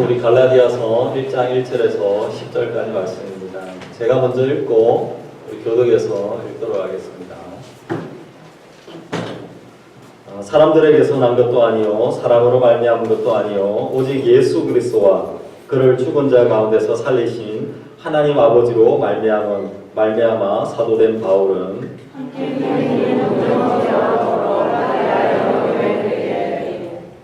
우리 갈라디아서 1장 1절에서 10절까지 말씀입니다. 제가 먼저 읽고 우리 교독에서 읽도록 하겠습니다. 사람들에게서 난 것도 아니요 사람으로 말미암은 것도 아니요 오직 예수 그리스도와 그를 죽은 자 가운데서 살리신 하나님 아버지로 말미암아 사도된 바울은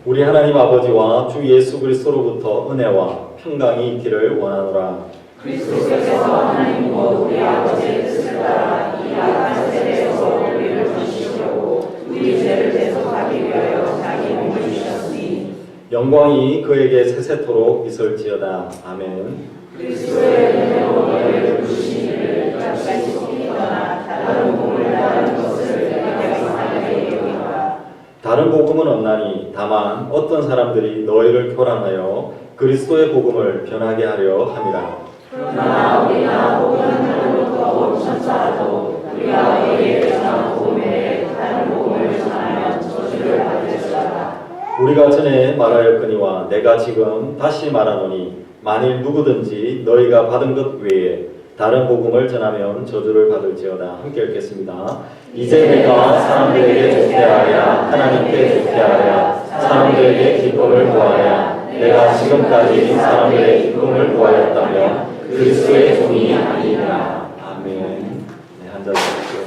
우리 하나님 아버지와 주 예수 그리스도로부터 은혜와 평강이 있기를 원하노라. 그리스도께서 하나님과 우리 아버지의 뜻을 따라 이 악한 세대에서 우리를 건지시려고 우리 죄를 대속하기 위하여 자기 몸을 주셨으니 영광이 그에게 세세토록 있을지어다. 아멘. 그리스도의 은혜로 너희를 부르신 이를 끝까지 속이거나 다른 복음을 따르는 것을 내가 이상하게 여기노라. 다른 복음은 없나니 다만 어떤 사람들이 너희를 교란하여 그리스도의 복음을 변하게 하려 함이라. 그러나 우리나 모든 하늘로부터 온 천사라도 우리가 너희에게 전한 복음 외에 다른 복음을 전하면 저주를 받을지어다. 우리가 전에 말하였거니와 내가 지금 다시 말하노니 만일 누구든지 너희가 받은 것 외에 다른 복음을 전하면 저주를 받을지어다. 함께 읽겠습니다. 이제 내가 사람들에게 조퇴하여 하나님께 조퇴하여 사람들에게 기쁨을 구하여 내가 지금까지 사람들의 기쁨을 구하였다면 그리스도의 종이 아니라. 아멘. 네, 앉아주십시오.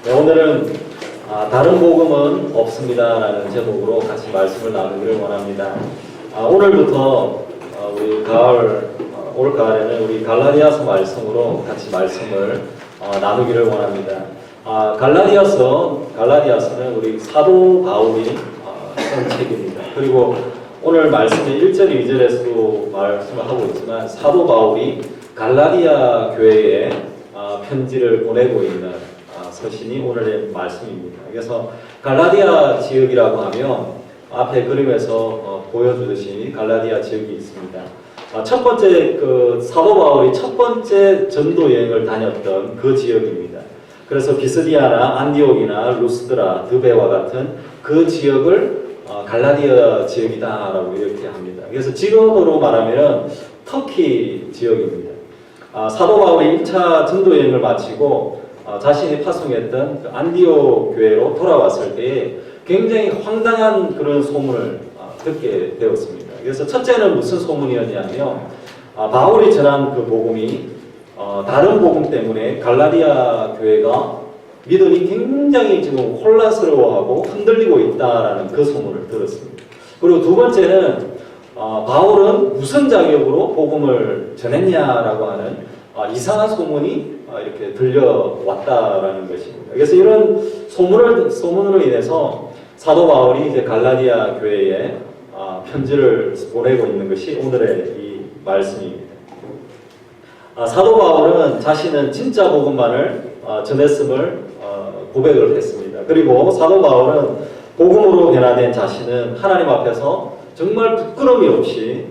네, 오늘은 다른 복음은 없습니다라는 제목으로 같이 말씀을 나누기를 원합니다. 오늘부터 우리 올 가을에는 우리 갈라디아서 말씀으로 같이 말씀을 나누기를 원합니다. 갈라디아서는 우리 사도 바울이 쓴 책입니다. 그리고 오늘 말씀의 1절, 2절에서도 말씀을 하고 있지만 사도 바울이 갈라디아 교회에 편지를 보내고 있는 서신이 오늘의 말씀입니다. 그래서 갈라디아 지역이라고 하면 앞에 그림에서 보여주듯이 갈라디아 지역이 있습니다. 첫 번째 사도 바울이 첫 번째 전도 여행을 다녔던 그 지역입니다. 그래서 비스디아나 안디옥이나 루스드라, 드베와 같은 그 지역을 갈라디아 지역이다라고 이렇게 합니다. 그래서 지금으로 말하면 터키 지역입니다. 사도 바울이 1차 전도 여행을 마치고 자신이 파송했던 그 안디옥 교회로 돌아왔을 때에 굉장히 황당한 그런 소문을 듣게 되었습니다. 그래서 첫째는 무슨 소문이었냐면 바울이 전한 그 복음이 다른 복음 때문에 갈라디아 교회가 믿음이 굉장히 지금 혼란스러워하고 흔들리고 있다라는 그 소문을 들었습니다. 그리고 두 번째는 바울은 무슨 자격으로 복음을 전했냐라고 하는 이상한 소문이 이렇게 들려왔다라는 것입니다. 그래서 이런 소문으로 인해서 사도 바울이 이제 갈라디아 교회에 편지를 보내고 있는 것이 오늘의 이 말씀입니다. 사도 바울은 자신은 진짜 복음만을 전했음을 고백을 했습니다. 그리고 사도 바울은 복음으로 변화된 자신은 하나님 앞에서 정말 부끄러움이 없이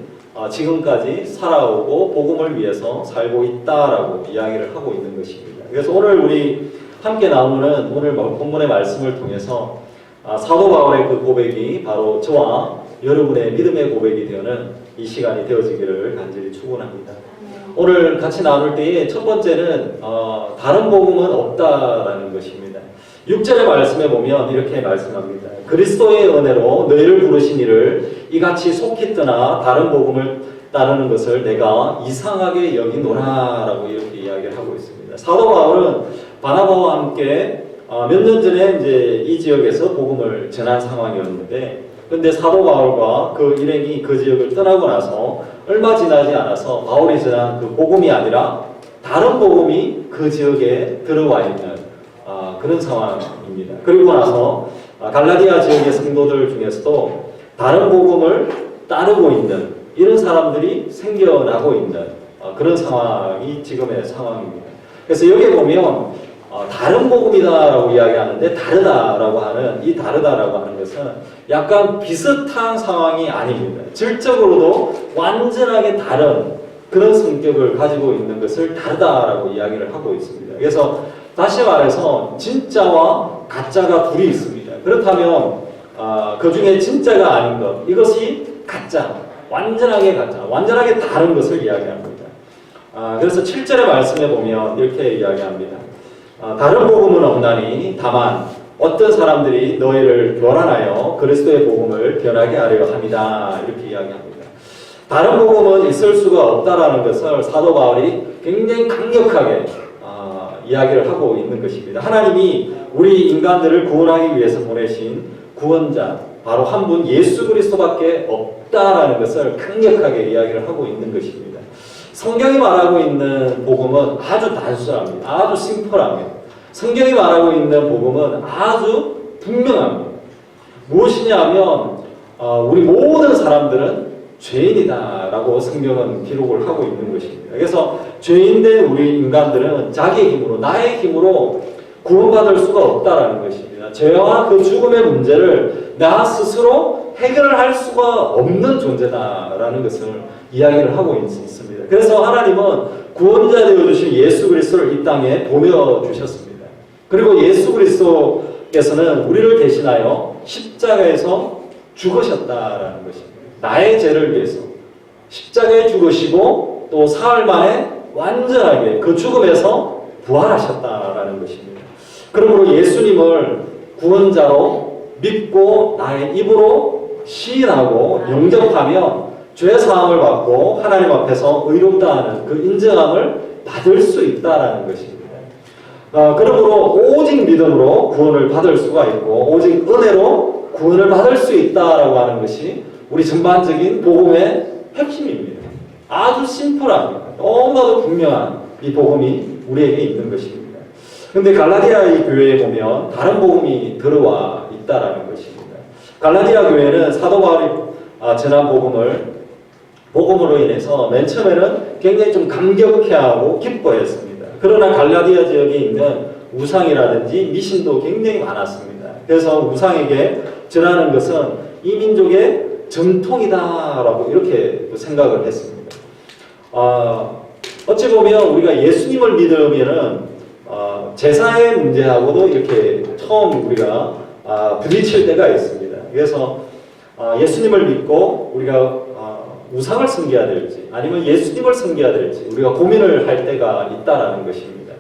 지금까지 살아오고 복음을 위해서 살고 있다라고 이야기를 하고 있는 것입니다. 그래서 오늘 우리 함께 나누는 오늘 본문의 말씀을 통해서 사도 바울의 그 고백이 바로 저와 여러분의 믿음의 고백이 되는 이 시간이 되어지기를 간절히 축원합니다. 오늘 같이 나눌 때에 첫 번째는 다른 복음은 없다라는 것입니다. 6절의 말씀에 보면 이렇게 말씀합니다. 그리스도의 은혜로 너희를 부르신 이를 이같이 속히 떠나 다른 복음을 따르는 것을 내가 이상하게 여기노라라고 이렇게 이야기를 하고 있습니다. 사도 바울은 바나바와 함께 몇 년 전에 이제 이 지역에서 복음을 전한 상황이었는데, 근데 사도 바울과 그 일행이 그 지역을 떠나고 나서 얼마 지나지 않아서 바울이 전한 그 복음이 아니라 다른 복음이 그 지역에 들어와 있는 그런 상황입니다. 그리고 나서 갈라디아 지역의 성도들 중에서도 다른 복음을 따르고 있는 이런 사람들이 생겨나고 있는 그런 상황이 지금의 상황입니다. 그래서 여기에 보면 다른 복음이다라고 이야기하는데 다르다라고 하는 이 다르다라고 하는 것은 약간 비슷한 상황이 아닙니다. 질적으로도 완전하게 다른 그런 성격을 가지고 있는 것을 다르다라고 이야기를 하고 있습니다. 그래서 다시 말해서 진짜와 가짜가 둘이 있습니다. 그렇다면 그 중에 진짜가 아닌 것, 이것이 가짜, 완전하게 같아, 완전하게 다른 것을 이야기합니다. 그래서 7절의 말씀에 보면 이렇게 이야기합니다. 다른 복음은 없나니 다만 어떤 사람들이 너희를 교란하여 그리스도의 복음을 변하게 하려 합니다. 이렇게 이야기합니다. 다른 복음은 있을 수가 없다라는 것을 사도 바울이 굉장히 강력하게 이야기를 하고 있는 것입니다. 하나님이 우리 인간들을 구원하기 위해서 보내신 구원자 바로 한 분 예수 그리스도밖에 없다라는 것을 강력하게 이야기를 하고 있는 것입니다. 성경이 말하고 있는 복음은 아주 단순합니다. 아주 심플합니다. 성경이 말하고 있는 복음은 아주 분명합니다. 무엇이냐면 우리 모든 사람들은 죄인이다라고 성경은 기록을 하고 있는 것입니다. 그래서 죄인된 우리 인간들은 자기의 힘으로, 나의 힘으로 구원받을 수가 없다라는 것입니다. 죄와 그 죽음의 문제를 나 스스로 해결을 할 수가 없는 존재다라는 것을 이야기를 하고 있습니다. 그래서 하나님은 구원자 되어주신 예수 그리스도를 이 땅에 보내주셨습니다. 그리고 예수 그리스도께서는 우리를 대신하여 십자가에서 죽으셨다라는 것입니다. 나의 죄를 위해서 십자가에 죽으시고 또 사흘 만에 완전하게 그 죽음에서 부활하셨다라는 것입니다. 그러므로 예수님을 구원자로 믿고 나의 입으로 시인하고 영접하면 죄 사함을 받고 하나님 앞에서 의롭다는 그 인정함을 받을 수 있다라는 것입니다. 그러므로 오직 믿음으로 구원을 받을 수가 있고 오직 은혜로 구원을 받을 수 있다라고 하는 것이 우리 전반적인 복음의 핵심입니다. 아주 심플합니다. 너무나도 분명한 이 복음이 우리에게 있는 것입니다. 그런데 갈라디아의 교회에 보면 다른 복음이 들어와 있다라는 것입니다. 갈라디아 교회는 사도 바울이 전한 복음으로 인해서 맨 처음에는 굉장히 좀 감격해하고 기뻐했습니다. 그러나 갈라디아 지역에 있는 우상이라든지 미신도 굉장히 많았습니다. 그래서 우상에게 전하는 것은 이 민족의 전통이다라고 이렇게 생각을 했습니다. 어찌 보면 우리가 예수님을 믿으면은 제사의 문제하고도 이렇게 처음 우리가 부딪힐 때가 있습니다. 그래서 예수님을 믿고 우리가 우상을 섬겨야 될지 아니면 예수님을 섬겨야 될지 우리가 고민을 할 때가 있다라는 것입니다.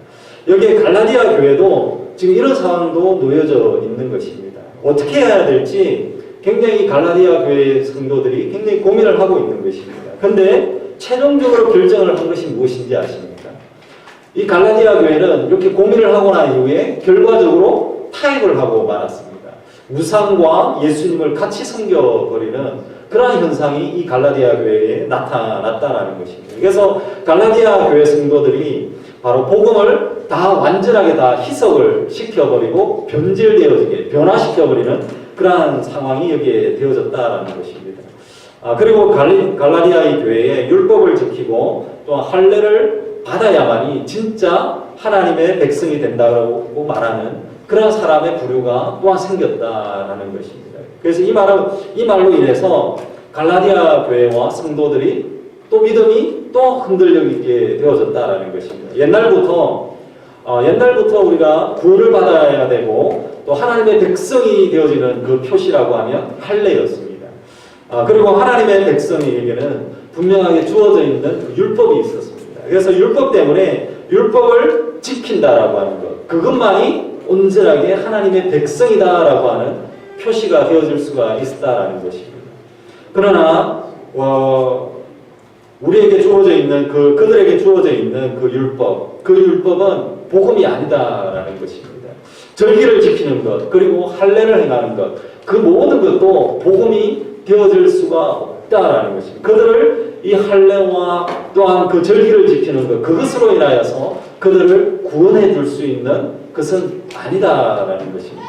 여기에 갈라디아 교회도 지금 이런 상황도 놓여져 있는 것입니다. 어떻게 해야 될지 굉장히 갈라디아 교회 성도들이 굉장히 고민을 하고 있는 것입니다. 그런데 최종적으로 결정을 한 것이 무엇인지 아십니까? 이 갈라디아 교회는 이렇게 고민을 하고 난 이후에 결과적으로 타협을 하고 말았습니다. 우상과 예수님을 같이 섬겨버리는 그러한 현상이 이 갈라디아 교회에 나타났다는 것입니다. 그래서 갈라디아 교회 성도들이 바로 복음을 다 완전하게 다 희석을 시켜버리고 변질되어지게 변화시켜버리는 그러한 상황이 여기에 되어졌다는 것입니다. 그리고 갈라디아의 교회에 율법을 지키고 또 할례를 받아야만이 진짜 하나님의 백성이 된다고 말하는 그런 사람의 부류가 또한 생겼다라는 것입니다. 그래서 이 말로 인해서 갈라디아 교회와 성도들이 또 믿음이 또 흔들리게 되어졌다라는 것입니다. 옛날부터 우리가 구원을 받아야 되고 또 하나님의 백성이 되어지는 그 표시라고 하면 할례였습니다. 그리고 하나님의 백성에게는 분명하게 주어져 있는 그 율법이 있었습니다. 그래서 율법 때문에 율법을 지킨다라고 하는 것, 그것만이 온전하게 하나님의 백성이다라고 하는 표시가 되어질 수가 있다라는 것입니다. 그러나 우리에게 주어져 있는 그들에게 주어져 있는 그 율법은 복음이 아니다라는 것입니다. 절기를 지키는 것, 그리고 할례를 행하는 것, 그 모든 것도 복음이 되어질 수가 없다라는 것입니다. 그들을 이 할례와 또한 그 절기를 지키는 것, 그것으로 인하여서 그들을 구원해 줄 수 있는 것은 아니다라는 것입니다.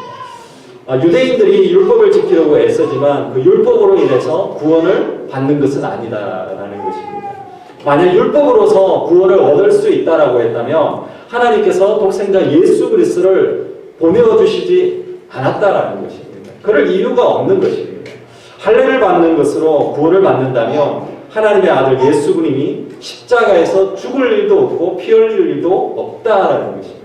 유대인들이 율법을 지키려고 애쓰지만 그 율법으로 인해서 구원을 받는 것은 아니다라는 것입니다. 만약 율법으로서 구원을 얻을 수 있다라고 했다면 하나님께서 독생자 예수 그리스도를 보내주시지 않았다라는 것입니다. 그럴 이유가 없는 것입니다. 할례를 받는 것으로 구원을 받는다면 하나님의 아들 예수 그님이 십자가에서 죽을 일도 없고 피 흘릴 일도 없다라는 것입니다.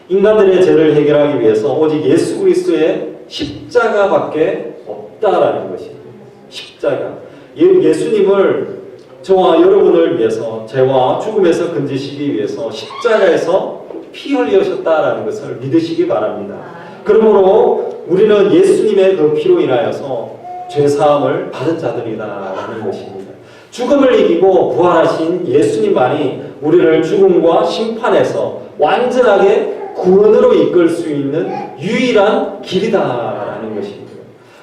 인간들의 죄를 해결하기 위해서 오직 예수 그리스도의 십자가밖에 없다라는 것입니다. 십자가. 예수님을 저와 여러분을 위해서 죄와 죽음에서 건지시기 위해서 십자가에서 피 흘리셨다라는 것을 믿으시기 바랍니다. 그러므로 우리는 예수님의 그 피로 인하여서 죄사함을 받은 자들이다라는 것입니다. 죽음을 이기고 부활하신 예수님만이 우리를 죽음과 심판에서 완전하게 구원으로 이끌 수 있는 유일한 길이다라는 것입니다.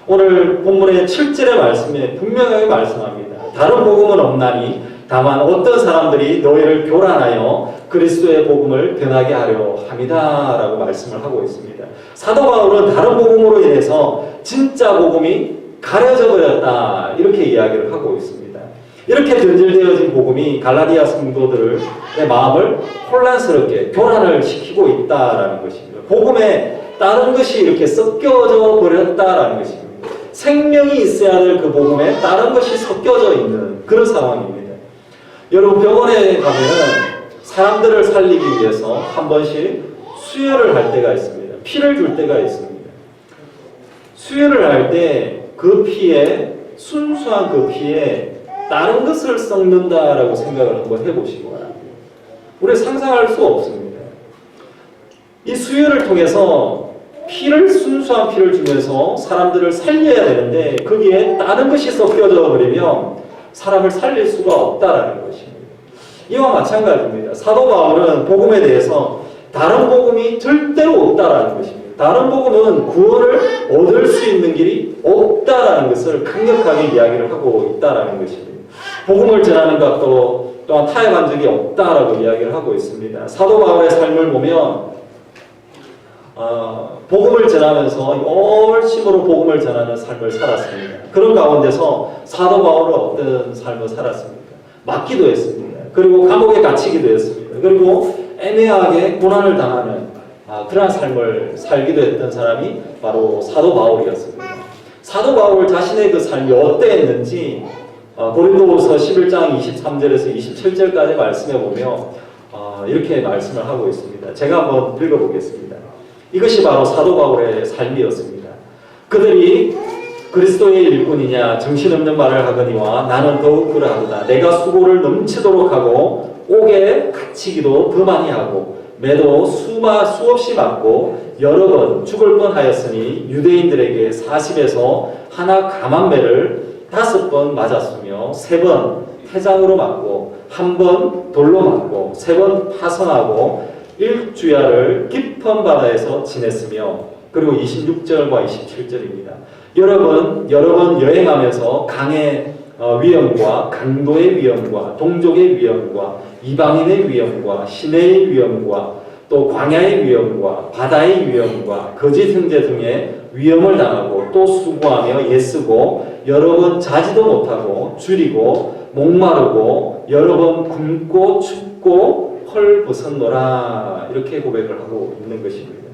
오늘 본문의 7절의 말씀에 분명하게 말씀합니다. 다른 복음은 없나니 다만 어떤 사람들이 너희를 교란하여 그리스도의 복음을 변하게 하려 함이다 라고 말씀을 하고 있습니다. 사도 바울은 다른 복음으로 인해서 진짜 복음이 가려져 버렸다 이렇게 이야기를 하고 있습니다. 이렇게 변질되어진 복음이 갈라디아 성도들의 마음을 혼란스럽게 교란을 시키고 있다라는 것입니다. 복음에 다른 것이 이렇게 섞여져 버렸다라는 것입니다. 생명이 있어야 될 그 복음에 다른 것이 섞여져 있는 그런 상황입니다. 여러분 병원에 가면은 사람들을 살리기 위해서 한 번씩 수혈을 할 때가 있습니다. 피를 줄 때가 있습니다. 수혈을 할 때 그 피에 순수한 그 피에 다른 것을 섞는다라고 생각을 한번 해보시기 바랍니다. 우리 상상할 수 없습니다. 이 수혈을 통해서 순수한 피를 주면서 사람들을 살려야 되는데 거기에 다른 것이 섞여져 버리면 사람을 살릴 수가 없다라는 것입니다. 이와 마찬가지입니다. 사도 바울은 복음에 대해서 다른 복음이 절대로 없다라는 것입니다. 다른 복음은 구원을 얻을 수 있는 길이 없다라는 것을 강력하게 이야기를 하고 있다라는 것입니다. 복음을 전하는 것도 또한 타협한 적이 없다라고 이야기를 하고 있습니다. 사도 바울의 삶을 보면 복음을 전하면서 열심으로 복음을 전하는 삶을 살았습니다. 그런 가운데서 사도 바울은 어떤 삶을 살았습니까? 맞기도 했습니다. 그리고 감옥에 갇히기도 했습니다. 그리고 애매하게 고난을 당하는 그러한 삶을 살기도 했던 사람이 바로 사도 바울이었습니다. 사도 바울 자신의 그 삶이 어땠는지 고린도후서 11장 23절에서 27절까지 말씀해 보면 이렇게 말씀을 하고 있습니다. 제가 한번 읽어보겠습니다. 이것이 바로 사도 바울의 삶이었습니다. 그들이 그리스도의 일꾼이냐 정신없는 말을 하거니와 나는 더욱 그러하도다. 내가 수고를 넘치도록 하고 옥에 갇히기도 더 많이 하고 매도 수없이 맞고 여러 번 죽을 뻔하였으니 유대인들에게 40에서 하나 감한매를 5번 맞았으며 3번 태장으로 맞고 1번 돌로 맞고 3번 파선하고 일주야를 깊은 바다에서 지냈으며 그리고 26절과 27절입니다. 여러 번 여행하면서 강의 위험과 강도의 위험과 동족의 위험과 이방인의 위험과 시내의 위험과 또 광야의 위험과 바다의 위험과 거짓 형제 등의 위험을 당하고 또 수고하며 애쓰고 여러 번 자지도 못하고 줄이고 목마르고 여러 번 굶고 춥고 헐 벗었노라 이렇게 고백을 하고 있는 것입니다.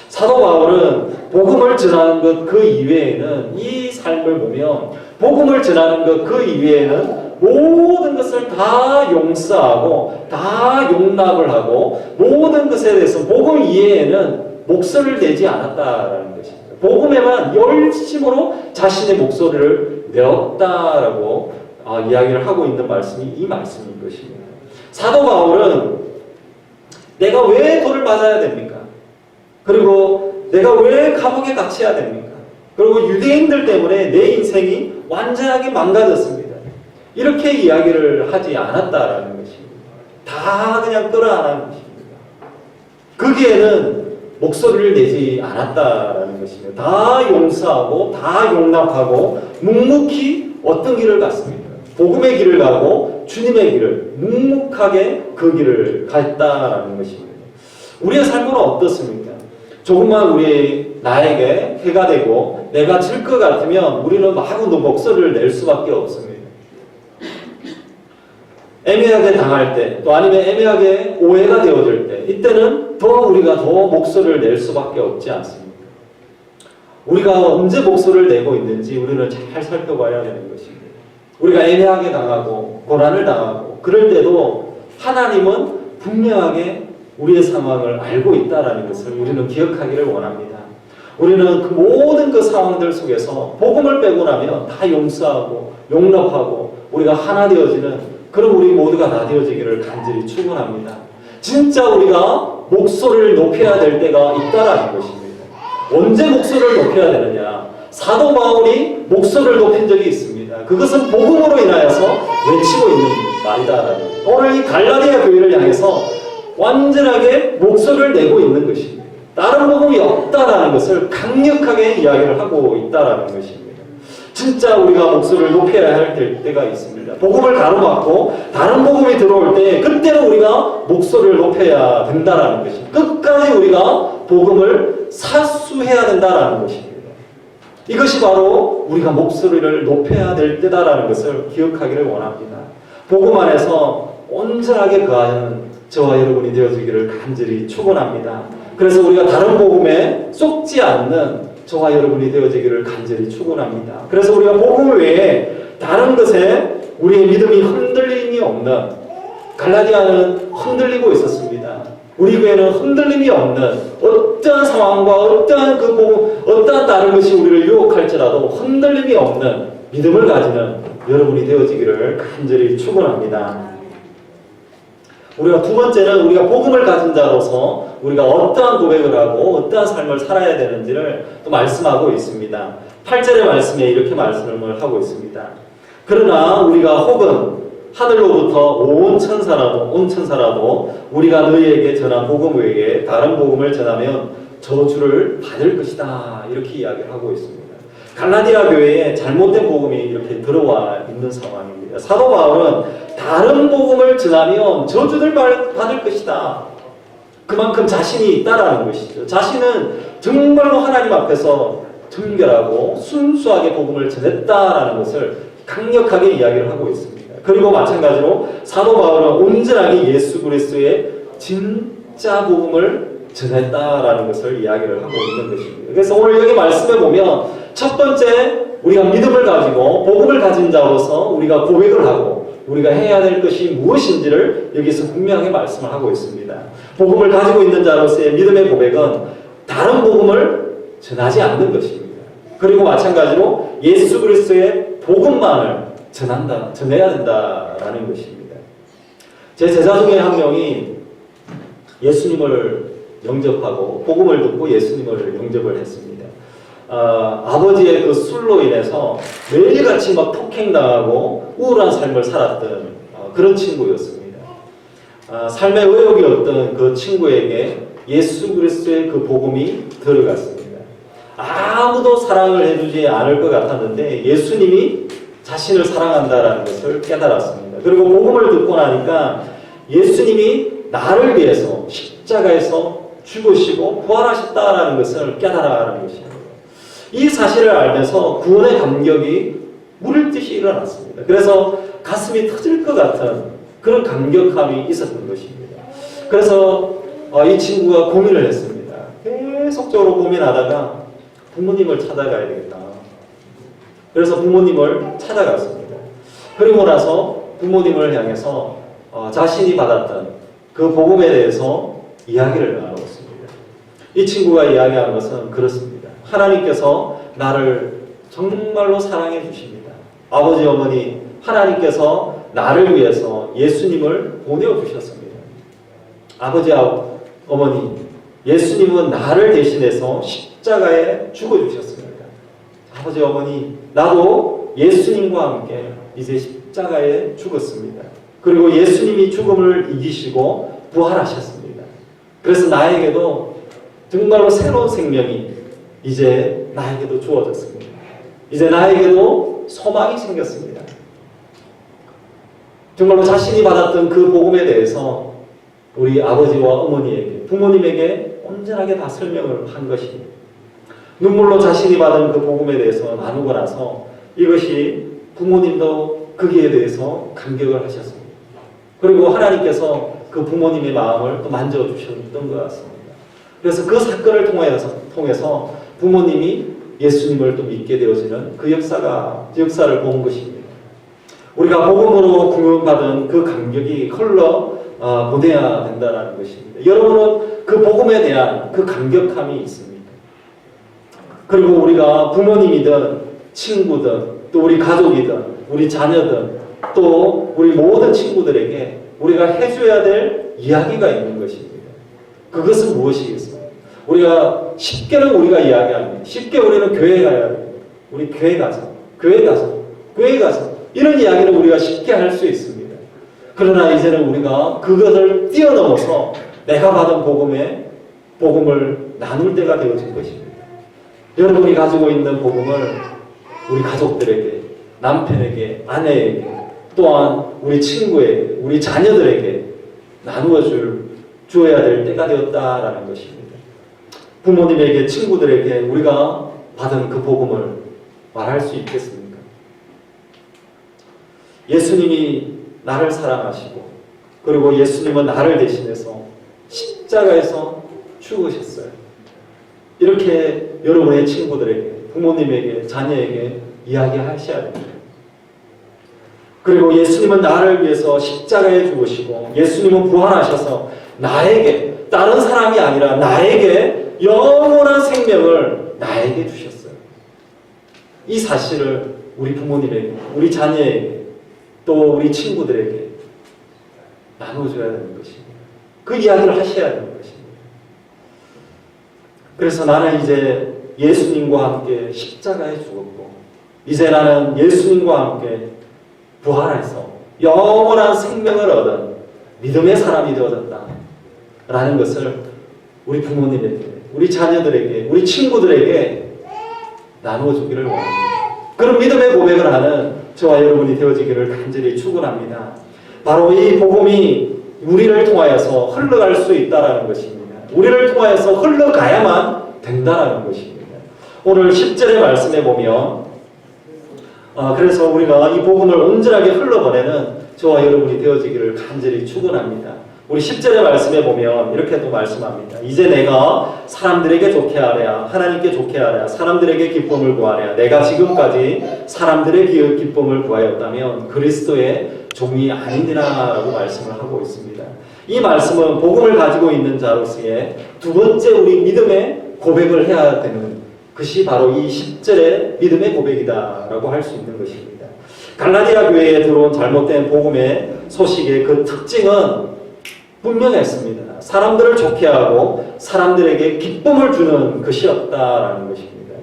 사도 바울은 복음을 전하는 것 그 이외에는 이 삶을 보면 복음을 전하는 것 그 이외에는 모든 것을 다 용서하고 다 용납을 하고 모든 것에 대해서 복음 이외에는 목소리를 내지 않았다라는 것입니다. 복음에만 열심으로 자신의 목소리를 내었다라고 이야기를 하고 있는 말씀이 이 말씀인 것입니다. 사도 바울은 내가 왜 돌을 맞아야 됩니까? 그리고 내가 왜 감옥에 갇혀야 됩니까? 그리고 유대인들 때문에 내 인생이 완전하게 망가졌습니다. 이렇게 이야기를 하지 않았다라는 것입니다. 다 그냥 끌어안은 것입니다. 거기에는 목소리를 내지 않았다라는 것입니다. 다 용서하고 다 용납하고 묵묵히 어떤 길을 갔습니까? 복음의 길을 가고 주님의 길을 묵묵하게 그 길을 갔다라는 것입니다. 우리의 삶은 어떻습니까? 조금만 나에게 해가 되고 내가 질 것 같으면 우리는 마구 목소리를 낼 수밖에 없습니다. 애매하게 당할 때, 또 아니면 애매하게 오해가 되어질 때, 이때는 우리가 더 목소리를 낼 수밖에 없지 않습니까? 우리가 언제 목소리를 내고 있는지 우리는 잘 살펴봐야 되는 것입니다. 우리가 애매하게 당하고 고난을 당하고 그럴 때도 하나님은 분명하게 우리의 상황을 알고 있다는 것을 우리는 기억하기를 원합니다. 우리는 그 모든 그 상황들 속에서 복음을 빼고 나면 다 용서하고 용납하고 우리가 하나 되어지는 그런 우리 모두가 다 되어지기를 간절히 축원합니다. 진짜 우리가 목소리를 높여야 될 때가 있다라는 것입니다. 언제 목소리를 높여야 되느냐? 사도 바울이 목소리를 높인 적이 있습니다. 그것은 복음으로 인하여서 외치고 있는 말이다라는 거예요. 오늘 이 갈라디아 교회를 향해서 완전하게 목소리를 내고 있는 것입니다. 다른 복음이 없다라는 것을 강력하게 이야기를 하고 있다라는 것입니다. 진짜 우리가 목소리를 높여야 할 때가 있습니다. 복음을 가로막고 다른 복음이 들어올 때 그때는 우리가 목소리를 높여야 된다라는 것입니다. 끝까지 우리가 복음을 사수해야 된다라는 것입니다. 이것이 바로 우리가 목소리를 높여야 될 때다라는 것을 기억하기를 원합니다. 복음 안에서 온전하게 거하는 저와 여러분이 되어주기를 간절히 축원합니다. 그래서 우리가 다른 복음에 쏙지 않는 저와 여러분이 되어지기를 간절히 축원합니다. 그래서 우리가 복음 외에 다른 것에 우리의 믿음이 흔들림이 없는, 갈라디아는 흔들리고 있었습니다. 우리 교회는 흔들림이 없는 어떠한 상황과 어떠한 그 복음, 어떠한 다른 것이 우리를 유혹할지라도 흔들림이 없는 믿음을 가지는 여러분이 되어지기를 간절히 축원합니다. 우리가 두 번째는 우리가 복음을 가진 자로서 우리가 어떠한 고백을 하고 어떠한 삶을 살아야 되는지를 또 말씀하고 있습니다. 8절의 말씀에 이렇게 말씀을 하고 있습니다. 그러나 우리가 혹은 하늘로부터 온 천사라도 우리가 너희에게 전한 복음 외에 다른 복음을 전하면 저주를 받을 것이다. 이렇게 이야기를 하고 있습니다. 갈라디아 교회에 잘못된 복음이 이렇게 들어와 있는 상황입니다. 사도 바울은 다른 복음을 전하면 저주를 받을 것이다. 그만큼 자신이 있다라는 것이죠. 자신은 정말로 하나님 앞에서 정결하고 순수하게 복음을 전했다라는 것을 강력하게 이야기를 하고 있습니다. 그리고 마찬가지로 사도 바울은 온전하게 예수 그리스도의 진짜 복음을 전했다라는 것을 이야기를 하고 있는 것입니다. 그래서 오늘 여기 말씀에 보면 첫 번째 우리가 믿음을 가지고 복음을 가진 자로서 우리가 고백을 하고 우리가 해야 될 것이 무엇인지를 여기서 분명하게 말씀을 하고 있습니다. 복음을 가지고 있는 자로서의 믿음의 고백은 다른 복음을 전하지 않는 것입니다. 그리고 마찬가지로 예수 그리스도의 복음만을 전해야 된다라는 것입니다. 제 제자 중에 한 명이 예수님을 영접하고 복음을 듣고 예수님을 영접을 했습니다. 아버지의 그 술로 인해서 매일같이 막 폭행당하고 우울한 삶을 살았던 그런 친구였습니다. 삶의 의욕이었던 그 친구에게 예수 그리스도의 그 복음이 들어갔습니다. 아무도 사랑을 해주지 않을 것 같았는데 예수님이 자신을 사랑한다라는 것을 깨달았습니다. 그리고 복음을 듣고 나니까 예수님이 나를 위해서 십자가에서 죽으시고 부활하셨다라는 것을 깨달아가는 것입니다. 이 사실을 알면서 구원의 감격이 물듯이 일어났습니다. 그래서 가슴이 터질 것 같은 그런 감격함이 있었던 것입니다. 그래서 이 친구가 고민을 했습니다. 계속적으로 고민하다가 부모님을 찾아가야 되겠다. 그래서 부모님을 찾아갔습니다. 그리고 나서 부모님을 향해서 자신이 받았던 그 복음에 대해서 이야기를 나눴습니다. 이 친구가 이야기한 것은 그렇습니다. 하나님께서 나를 정말로 사랑해 주십니다. 아버지 어머니 하나님께서 나를 위해서 예수님을 보내주셨습니다. 아버지 어머니 예수님은 나를 대신해서 십자가에 죽어주셨습니다. 아버지 어머니 나도 예수님과 함께 이제 십자가에 죽었습니다. 그리고 예수님이 죽음을 이기시고 부활하셨습니다. 그래서 나에게도 정말로 새로운 생명이 이제 나에게도 주어졌습니다. 이제 나에게도 소망이 생겼습니다. 정말로 자신이 받았던 그 복음에 대해서 우리 아버지와 어머니에게, 부모님에게 온전하게 다 설명을 한 것입니다. 눈물로 자신이 받은 그 복음에 대해서 나누고 나서 이것이 부모님도 거기에 대해서 감격을 하셨습니다. 그리고 하나님께서 그 부모님의 마음을 또 만져주셨던 것 같습니다. 그래서 그 사건을 통해서 부모님이 예수님을 또 믿게 되어지는 그 역사를 본 것입니다. 우리가 복음으로 구원받은 그 감격이 보내야 된다는 것입니다. 여러분은 그 복음에 대한 그 감격함이 있습니까? 그리고 우리가 부모님이든 친구든 또 우리 가족이든 우리 자녀든 또 우리 모든 친구들에게 우리가 해줘야 될 이야기가 있는 것입니다. 그것은 무엇이겠습니까? 우리가 쉽게는 우리가 이야기합니다. 쉽게 우리는 교회 가야 돼요. 우리 교회 가서 이런 이야기를 우리가 쉽게 할 수 있습니다. 그러나 이제는 우리가 그것을 뛰어넘어서 내가 받은 복음을 나눌 때가 되어진 것입니다. 여러분이 가지고 있는 복음을 우리 가족들에게, 남편에게, 아내에게, 또한 우리 친구에게, 우리 자녀들에게 나누어 주어야 될 때가 되었다라는 것입니다. 부모님에게, 친구들에게 우리가 받은 그 복음을 말할 수 있겠습니까? 예수님이 나를 사랑하시고 그리고 예수님은 나를 대신해서 십자가에서 죽으셨어요. 이렇게 여러분의 친구들에게, 부모님에게, 자녀에게 이야기하셔야 됩니다. 그리고 예수님은 나를 위해서 십자가에 죽으시고 예수님은 부활하셔서 나에게, 다른 사람이 아니라 나에게 영원한 생명을 나에게 주셨어요. 이 사실을 우리 부모님에게, 우리 자녀에게, 또 우리 친구들에게 나눠줘야 되는 것입니다. 그 이야기를 하셔야 되는 것입니다. 그래서 나는 이제 예수님과 함께 십자가에 죽었고 이제 나는 예수님과 함께 부활해서 영원한 생명을 얻은 믿음의 사람이 되어졌다 라는 것을 우리 부모님에게, 우리 자녀들에게, 우리 친구들에게 나누어 주기를 원합니다. 그런 믿음의 고백을 하는 저와 여러분이 되어지기를 간절히 축원합니다. 바로 이 복음이 우리를 통하여서 흘러갈 수 있다라는 것입니다. 우리를 통하여서 흘러가야만 된다라는 것입니다. 오늘 10절의 말씀에 보면 그래서 우리가 이 복음을 온전하게 흘러보내는 저와 여러분이 되어지기를 간절히 축원합니다. 우리 10절의 말씀에 보면 이렇게 또 말씀합니다. 이제 내가 사람들에게 좋게 하랴, 하나님께 좋게 하랴, 사람들에게 기쁨을 구하랴. 내가 지금까지 사람들의 기쁨을 구하였다면 그리스도의 종이 아니니라라고 말씀을 하고 있습니다. 이 말씀은 복음을 가지고 있는 자로서의 두 번째 우리 믿음의 고백을 해야 되는 것이 바로 이 10절의 믿음의 고백이다라고 할 수 있는 것입니다. 갈라디아 교회에 들어온 잘못된 복음의 소식의 그 특징은 분명했습니다. 사람들을 좋게 하고 사람들에게 기쁨을 주는 것이었다라는 것입니다.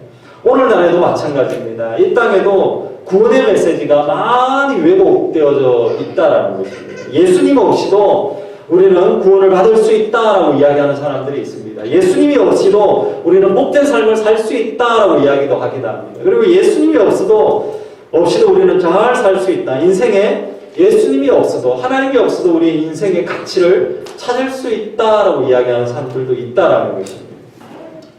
오늘날에도 마찬가지입니다. 이 땅에도 구원의 메시지가 많이 왜곡되어져 있다라는 것입니다. 예수님 없이도 우리는 구원을 받을 수 있다라고 이야기하는 사람들이 있습니다. 예수님이 없이도 우리는 복된 삶을 살 수 있다라고 이야기도 하기도 합니다. 그리고 예수님이 없이도 우리는 잘 살 수 있다. 인생에 예수님이 없어도, 하나님이 없어도 우리 인생의 가치를 찾을 수 있다라고 이야기하는 사람들도 있다라는 것입니다.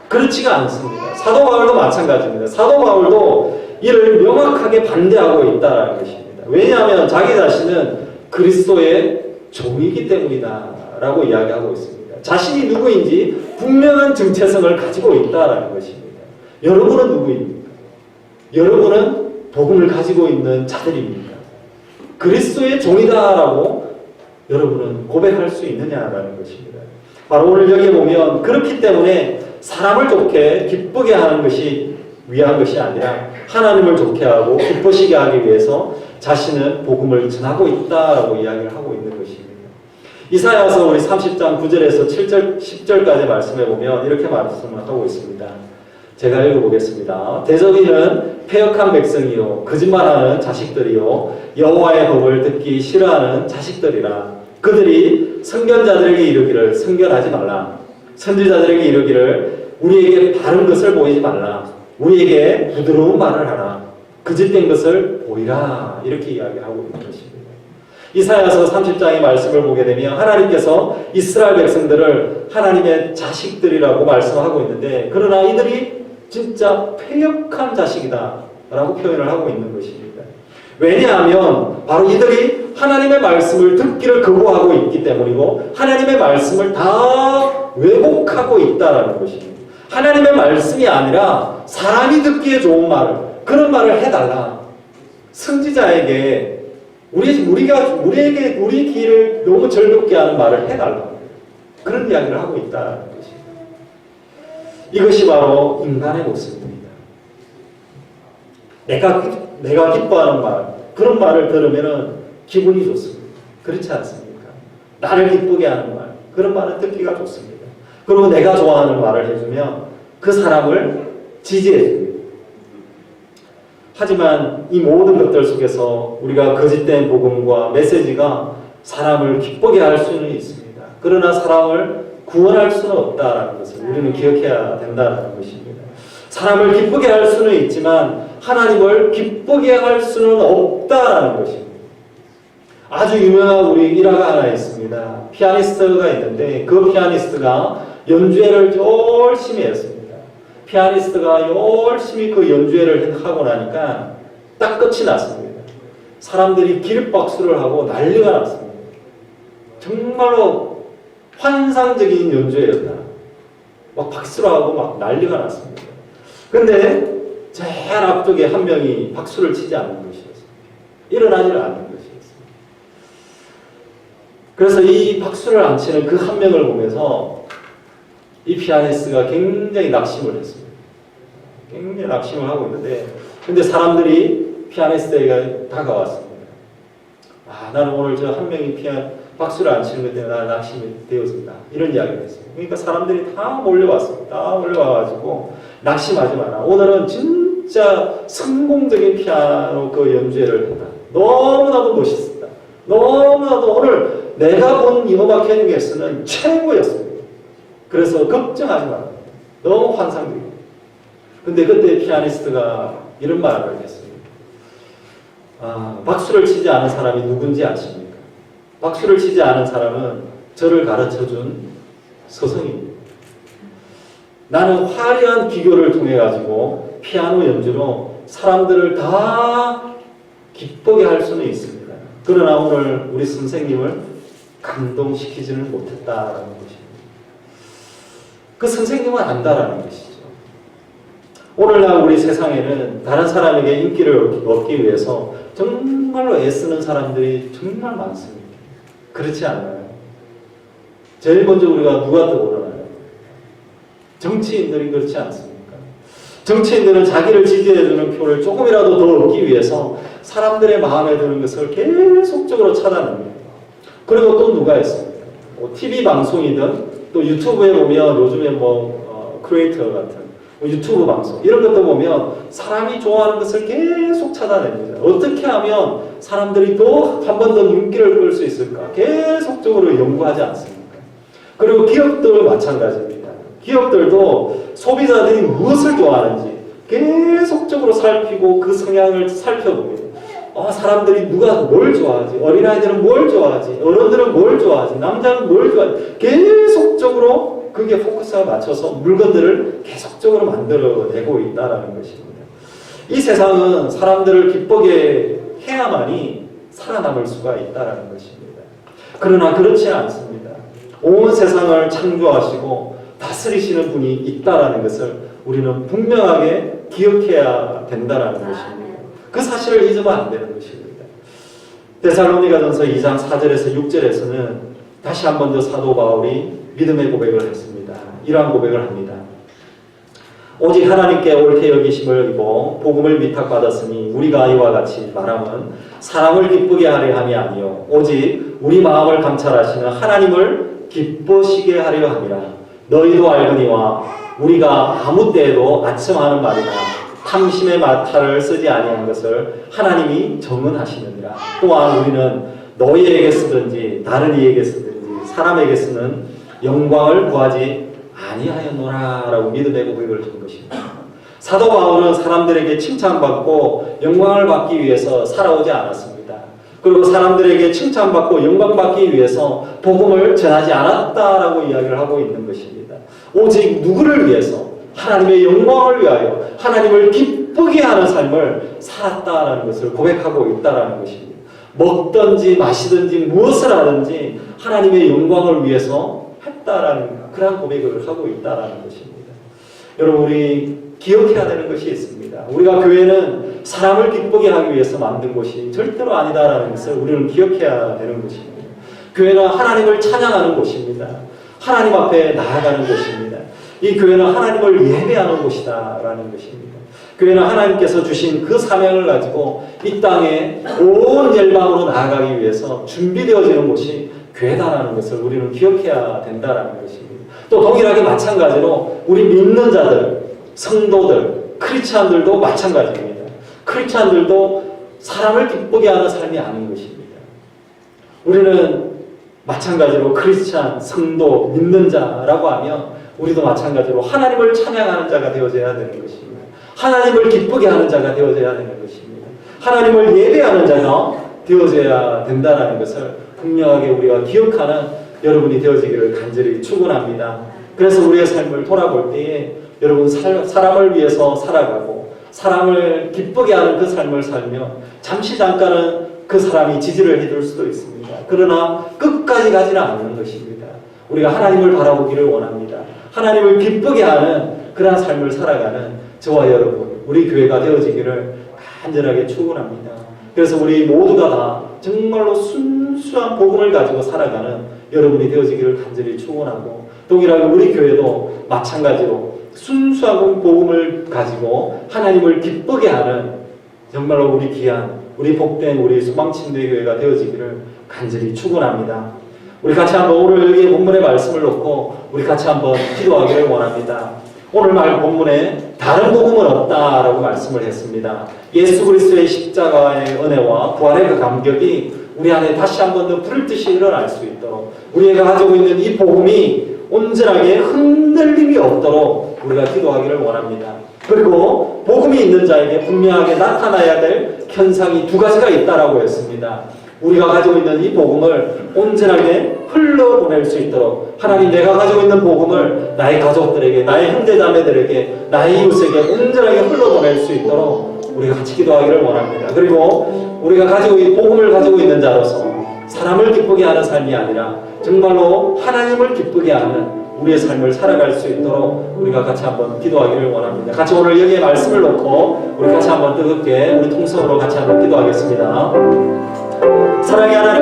그렇지가 않습니다. 사도 바울도 마찬가지입니다. 사도 바울도 이를 명확하게 반대하고 있다라는 것입니다. 왜냐하면 자기 자신은 그리스도의 종이기 때문이다라고 이야기하고 있습니다. 자신이 누구인지 분명한 정체성을 가지고 있다라는 것입니다. 여러분은 누구입니까? 여러분은 복음을 가지고 있는 자들입니까? 그리스도의 종이다라고 여러분은 고백할 수 있느냐라는 것입니다. 바로 오늘 여기에 보면 그렇기 때문에 사람을 좋게 기쁘게 하는 것이 위한 것이 아니라 하나님을 좋게 하고 기쁘시게 하기 위해서 자신은 복음을 전하고 있다라고 이야기를 하고 있는 것입니다. 이사야서 우리 30장 9절에서 7절, 10절까지 말씀해 보면 이렇게 말씀을 하고 있습니다. 제가 읽어보겠습니다. 대적이는 패역한 백성이요 거짓말하는 자식들이요 여호와의 법을 듣기 싫어하는 자식들이라. 그들이 선견자들에게 이르기를 선견하지 말라. 선지자들에게 이르기를 우리에게 바른 것을 보이지 말라. 우리에게 부드러운 말을 하라. 거짓된 것을 보이라. 이렇게 이야기하고 있는 것입니다. 이사야서 30장의 말씀을 보게 되면 하나님께서 이스라엘 백성들을 하나님의 자식들이라고 말씀하고 있는데 그러나 이들이 진짜 패역한 자식이다 라고 표현을 하고 있는 것입니다. 왜냐하면 바로 이들이 하나님의 말씀을 듣기를 거부하고 있기 때문이고 하나님의 말씀을 다 왜곡하고 있다는 것입니다. 하나님의 말씀이 아니라 사람이 듣기에 좋은 말을, 그런 말을 해달라. 선지자에게 우리에게 우리 귀를 너무 즐겁게 하는 말을 해달라. 그런 이야기를 하고 있다는 것입니다. 이것이 바로 인간의 모습입니다. 내가 기뻐하는 말, 그런 말을 들으면 기분이 좋습니다. 그렇지 않습니까? 나를 기쁘게 하는 말, 그런 말은 듣기가 좋습니다. 그리고 내가 좋아하는 말을 해주면 그 사람을 지지해줍니다. 하지만 이 모든 것들 속에서 우리가 거짓된 복음과 메시지가 사람을 기쁘게 할 수는 있습니다. 그러나 사람을 구원할 수는 없다는 것을 우리는 기억해야 된다는 것입니다. 사람을 기쁘게 할 수는 있지만 하나님을 기쁘게 할 수는 없다는 것입니다. 아주 유명한 우리 일화가 하나 있습니다. 피아니스트가 있는데 그 피아니스트가 연주회를 열심히 했습니다. 피아니스트가 열심히 그 연주회를 하고 나니까 딱 끝이 났습니다. 사람들이 기립박수를 하고 난리가 났습니다. 정말로 환상적인 연주회였다. 막 박수를 하고 막 난리가 났습니다. 근데 제일 앞쪽에 한 명이 박수를 치지 않는 것이었습니다. 일어나지 않는 것이었습니다. 그래서 이 박수를 안 치는 그 한 명을 보면서 이 피아니스트가 굉장히 낙심을 했습니다. 굉장히 낙심을 하고 있는데, 근데 사람들이 피아니스트에게 다가왔습니다. 나는 오늘 저 한 명이 박수를 안 치는 것 때문에 나는 낙심이 되었습니다. 이런 이야기를 했어요. 그러니까 사람들이 다 몰려왔습니다. 다 몰려와가지고 낙심하지 마라. 오늘은 진짜 성공적인 피아노 그 연주회를 했다. 너무나도 멋있었다. 너무나도 오늘 내가 본 이 음악 중에서는 최고였습니다. 그래서 걱정하지 마라. 너무 환상적이다. 근데 그때 피아니스트가 이런 말을 했습니다. 박수를 치지 않은 사람이 누군지 아십니까? 박수를 치지 않은 사람은 저를 가르쳐준 스승입니다. 나는 화려한 기교를 통해 가지고 피아노 연주로 사람들을 다 기쁘게 할 수는 있습니다. 그러나 오늘 우리 선생님을 감동시키지는 못했다라는 것입니다. 그 선생님은 안다라는 것이죠. 오늘날 우리 세상에는 다른 사람에게 인기를 얻기 위해서 정말로 애쓰는 사람들이 정말 많습니다. 그렇지 않나요? 제일 먼저 우리가 누가 떠오르나요? 정치인들이 그렇지 않습니까? 정치인들은 자기를 지지해주는 표를 조금이라도 더 얻기 위해서 사람들의 마음에 드는 것을 계속적으로 차단합니다. 그리고 또 누가 있습니까? TV 방송이든 또 유튜브에 보면 요즘에 크리에이터 같은 유튜브 방송 이런 것도 보면 사람이 좋아하는 것을 계속 찾아냅니다. 어떻게 하면 사람들이 또 한 번 더 눈길을 끌 수 있을까? 계속적으로 연구하지 않습니까? 그리고 기업도 마찬가지입니다. 기업들도 소비자들이 무엇을 좋아하는지 계속적으로 살피고 그 성향을 살펴봅니다. 사람들이 누가 뭘 좋아하지? 어린아이들은 뭘 좋아하지? 어른들은 뭘 좋아하지? 남자는 뭘 좋아하지? 계속적으로 그게 포커스가 맞춰서 물건들을 계속적으로 만들어내고 있다는 것입니다. 이 세상은 사람들을 기쁘게 해야만이 살아남을 수가 있다는 것입니다. 그러나 그렇지 않습니다. 온 세상을 창조하시고 다스리시는 분이 있다는 것을 우리는 분명하게 기억해야 된다는 것입니다. 그 사실을 잊으면 안 되는 것입니다. 데살로니가전서 2장 4절에서 6절에서는 다시 한 번 더 사도 바울이 믿음의 고백을 했습니다. 이러한 고백을 합니다. 오직 하나님께 옳게 여기심을 입어 복음을 위탁받았으니 우리가 이와 같이 말함은 사람을 기쁘게 하려 함이 아니요 오직 우리 마음을 감찰하시는 하나님을 기쁘시게 하려 함이라. 너희도 알거니와 우리가 아무 때에도 아첨하는 말이나 탐심의 마탈을 쓰지 아니한 것을 하나님이 정은하시느니라. 또한 우리는 너희에게 쓰든지 다른 이에게 쓰든지 사람에게 쓰는 영광을 구하지 아니하였노라 라고 믿음의 고백을 한 것입니다. 사도 바울은 사람들에게 칭찬받고 영광을 받기 위해서 살아오지 않았습니다. 그리고 사람들에게 칭찬받고 영광받기 위해서 복음을 전하지 않았다라고 이야기를 하고 있는 것입니다. 오직 누구를 위해서? 하나님의 영광을 위하여 하나님을 기쁘게 하는 삶을 살았다라는 것을 고백하고 있다라는 것입니다. 먹든지 마시든지 무엇을 하든지 하나님의 영광을 위해서 했다라는 그런 고백을 하고 있다라는 것입니다. 여러분 우리 기억해야 되는 것이 있습니다. 우리가 교회는 사람을 기쁘게 하기 위해서 만든 곳이 절대로 아니다라는 것을 우리는 기억해야 되는 것입니다. 교회는 하나님을 찬양하는 곳입니다. 하나님 앞에 나아가는 곳입니다. 이 교회는 하나님을 예배하는 곳이다라는 것입니다. 교회는 하나님께서 주신 그 사명을 가지고 이 땅에 온 열방으로 나아가기 위해서 준비되어지는 곳이 교회다라는 것을 우리는 기억해야 된다라는 것입니다. 또 동일하게 마찬가지로 우리 믿는 자들, 성도들, 크리스찬들도 마찬가지입니다. 크리스찬들도 사람을 기쁘게 하는 삶이 아닌 것입니다. 우리는 마찬가지로 크리스찬, 성도, 믿는 자라고 하면 우리도 마찬가지로 하나님을 찬양하는 자가 되어져야 되는 것입니다. 하나님을 기쁘게 하는 자가 되어져야 되는 것입니다. 하나님을 예배하는 자가 되어져야 된다는 것을 분명하게 우리가 기억하는 여러분이 되어지기를 간절히 축원합니다. 그래서 우리의 삶을 돌아볼 때에 여러분 사람을 위해서 살아가고 사람을 기쁘게 하는 그 삶을 살며 잠시 잠깐은 그 사람이 지지를 해줄 수도 있습니다. 그러나 끝까지 가지는 않는 것입니다. 우리가 하나님을 바라보기를 원합니다. 하나님을 기쁘게 하는 그러한 삶을 살아가는 저와 여러분, 우리 교회가 되어지기를 간절하게 축원합니다. 그래서 우리 모두가 다 정말로 순수한 복음을 가지고 살아가는 여러분이 되어지기를 간절히 축원하고, 동일하게 우리 교회도 마찬가지로 순수한 복음을 가지고 하나님을 기쁘게 하는 정말로 우리 귀한, 우리 복된 우리 소망침대교회가 되어지기를 간절히 축원합니다. 우리 같이 한번 오늘 여기 본문의 말씀을 놓고 우리 같이 한번 기도하기를 원합니다. 오늘 본문에 다른 복음은 없다라고 말씀을 했습니다. 예수 그리스도의 십자가의 은혜와 부활의 그 감격이 우리 안에 다시 한번 더 불듯이 일어날 수 있도록, 우리가 가지고 있는 이 복음이 온전하게 흔들림이 없도록 우리가 기도하기를 원합니다. 그리고 복음이 있는 자에게 분명하게 나타나야 될 현상이 두 가지가 있다라고 했습니다. 우리가 가지고 있는 이 복음을 온전하게 흘러보낼 수 있도록 하나님, 내가 가지고 있는 복음을 나의 가족들에게, 나의 형제자매들에게, 나의 이웃에게 온전하게 흘러보낼 수 있도록 우리가 같이 기도하기를 원합니다. 그리고 우리가 가지고 이 복음을 가지고 있는 자로서 사람을 기쁘게 하는 삶이 아니라 정말로 하나님을 기쁘게 하는 우리의 삶을 살아갈 수 있도록 우리가 같이 한번 기도하기를 원합니다. 같이 오늘 여기에 말씀을 놓고 우리 같이 한번 뜨겁게 우리 통성으로 같이 한번 기도하겠습니다. 사랑의 하나님,